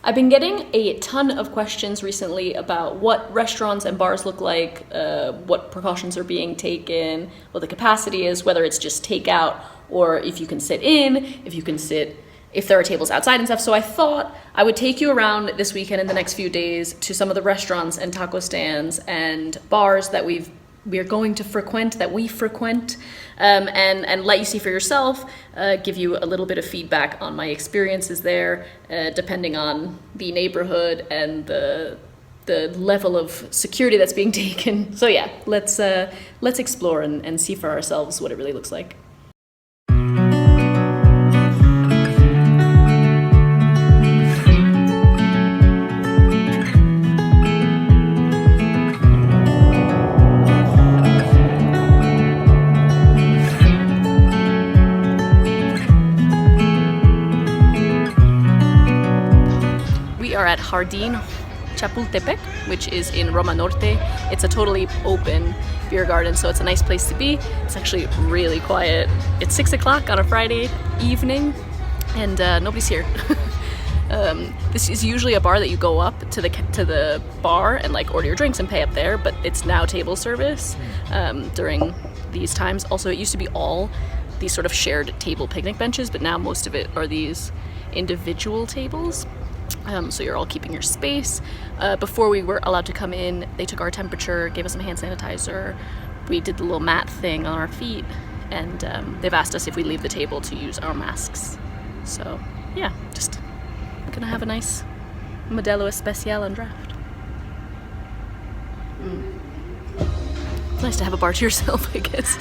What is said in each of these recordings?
I've been getting a ton of questions recently about what restaurants and bars look like, what precautions are being taken, what the capacity is, whether it's just takeout or if you can sit in, if there are tables outside and stuff. So I thought I would take you around this weekend in the next few days to some of the restaurants and taco stands and bars that we frequent, and let you see for yourself, give you a little bit of feedback on my experiences there, depending on the neighborhood and the level of security that's being taken. So yeah, let's explore and see for ourselves what it really looks like. At Hardin, Chapultepec, which is in Roma Norte. It's a totally open beer garden, so it's a nice place to be. It's actually really quiet. It's 6 o'clock on a Friday evening, and nobody's here. This is usually a bar that you go up to the bar and like order your drinks and pay up there, but it's now table service during these times. Also, it used to be all these sort of shared table picnic benches, but now most of it are these individual tables. So you're all keeping your space. Before we were allowed to come in, they took our temperature, gave us some hand sanitizer. We did the little mat thing on our feet, and they've asked us if we leave the table to use our masks. So yeah, just gonna have a nice Modelo Especial on draft. It's nice to have a bar to yourself, I guess.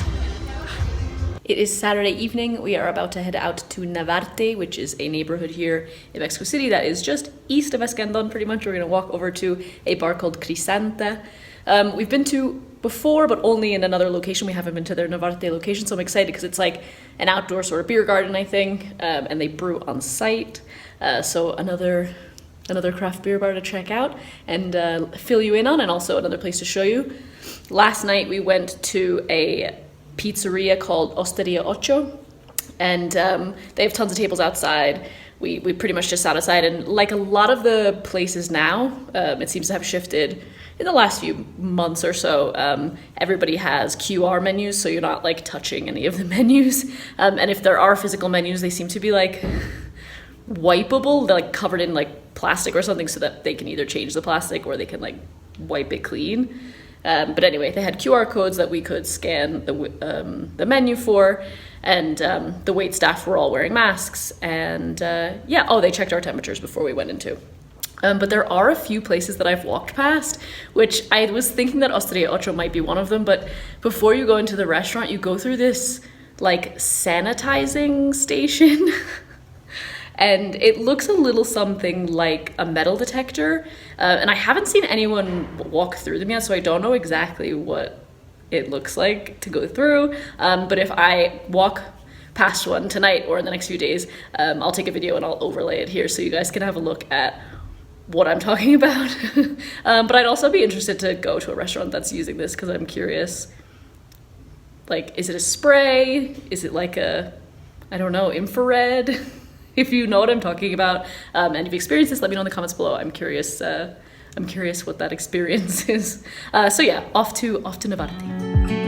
It is Saturday evening. We are about to head out to Narvarte, which is a neighborhood here in Mexico City that is just east of Escandon, pretty much. We're going to walk over to a bar called Crisanta. We've been to before, but only in another location. We haven't been to their Narvarte location, so I'm excited because it's like an outdoor sort of beer garden, I think, and they brew on site. So another craft beer bar to check out and fill you in on, and also another place to show you. Last night we went to a pizzeria called Osteria Ocho, and they have tons of tables outside. We pretty much just sat outside, and like a lot of the places now, it seems to have shifted in the last few months or so. Everybody has QR menus, so you're not like touching any of the menus, and if there are physical menus, they seem to be like wipeable. They're like covered in like plastic or something, so that they can either change the plastic or they can like wipe it clean. But anyway, they had QR codes that we could scan the menu for, and the wait staff were all wearing masks, and they checked our temperatures before we went into. But there are a few places that I've walked past, which I was thinking that Osteria Ocho might be one of them, but before you go into the restaurant, you go through this like sanitizing station. And it looks a little something like a metal detector. And I haven't seen anyone walk through them yet, so I don't know exactly what it looks like to go through. But if I walk past one tonight or in the next few days, I'll take a video and I'll overlay it here so you guys can have a look at what I'm talking about. But I'd also be interested to go to a restaurant that's using this because I'm curious. Like, is it a spray? Is it like infrared? If you know what I'm talking about, and if you've experienced this, let me know in the comments below. I'm curious what that experience is. So yeah, off to Narvarte.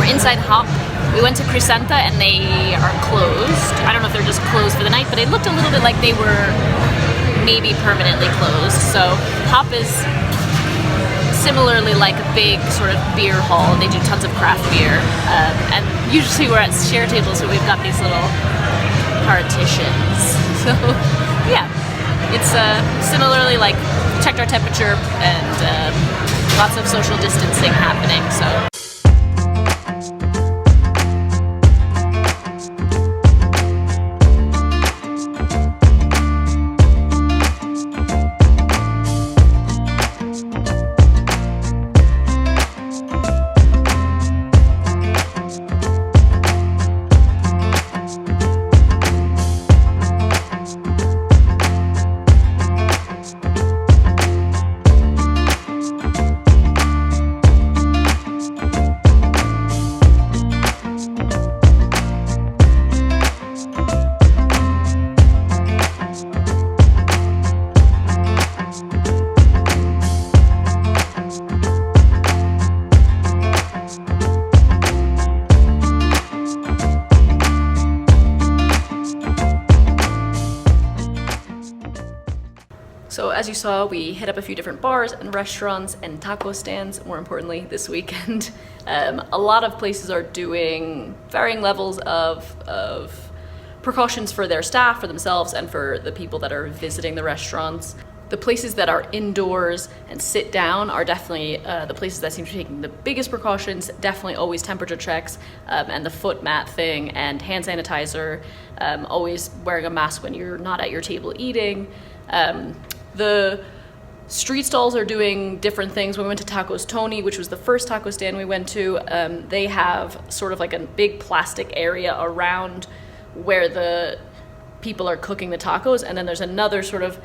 Inside Hop. We went to Crisanta and they are closed. I don't know if they're just closed for the night, but it looked a little bit like they were maybe permanently closed. So Hop is similarly like a big sort of beer hall. They do tons of craft beer, and usually we're at share tables, so we've got these little partitions. So yeah, it's similarly like checked our temperature and lots of social distancing happening. So. as you saw, we hit up a few different bars and restaurants and taco stands, more importantly, this weekend. A lot of places are doing varying levels of precautions for their staff, for themselves, and for the people that are visiting the restaurants. The places that are indoors and sit down are definitely the places that seem to be taking the biggest precautions. Definitely always temperature checks and the foot mat thing and hand sanitizer, always wearing a mask when you're not at your table eating. The street stalls are doing different things. When we went to Tacos Tony, which was the first taco stand we went to, they have sort of like a big plastic area around where the people are cooking the tacos, and then there's another sort of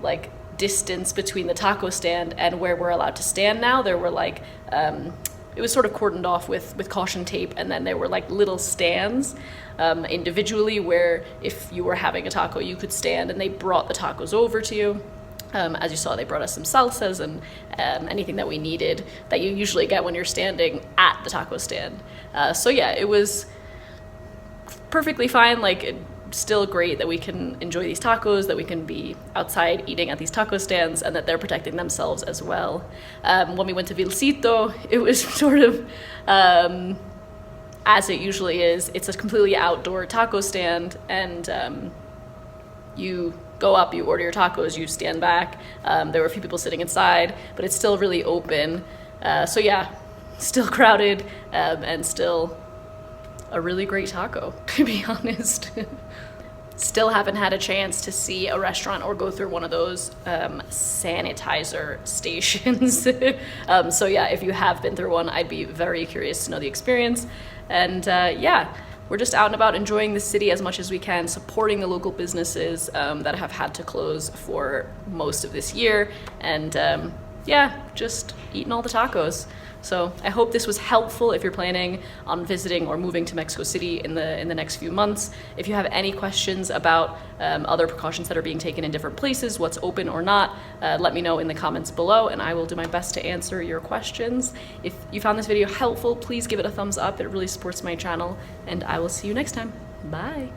like distance between the taco stand and where we're allowed to stand now. There were like it was sort of cordoned off with caution tape, and then there were like little stands individually where if you were having a taco you could stand, and they brought the tacos over to you. As you saw, they brought us some salsas and anything that we needed that you usually get when you're standing at the taco stand. So yeah, it was perfectly fine. Like, still great that we can enjoy these tacos, that we can be outside eating at these taco stands, and that they're protecting themselves as well. When we went to Vilcito, it was sort of as it usually is. It's a completely outdoor taco stand, and you go up, you order your tacos, you stand back. There were a few people sitting inside, but it's still really open. So yeah, still crowded, and still a really great taco, to be honest. Still haven't had a chance to see a restaurant or go through one of those sanitizer stations. So yeah, if you have been through one, I'd be very curious to know the experience. And yeah, we're just out and about enjoying the city as much as we can, supporting the local businesses that have had to close for most of this year, and yeah, just eating all the tacos. So I hope this was helpful if you're planning on visiting or moving to Mexico City in the next few months. If you have any questions about other precautions that are being taken in different places, what's open or not, let me know in the comments below, and I will do my best to answer your questions. If you found this video helpful, please give it a thumbs up. It really supports my channel, and I will see you next time. Bye.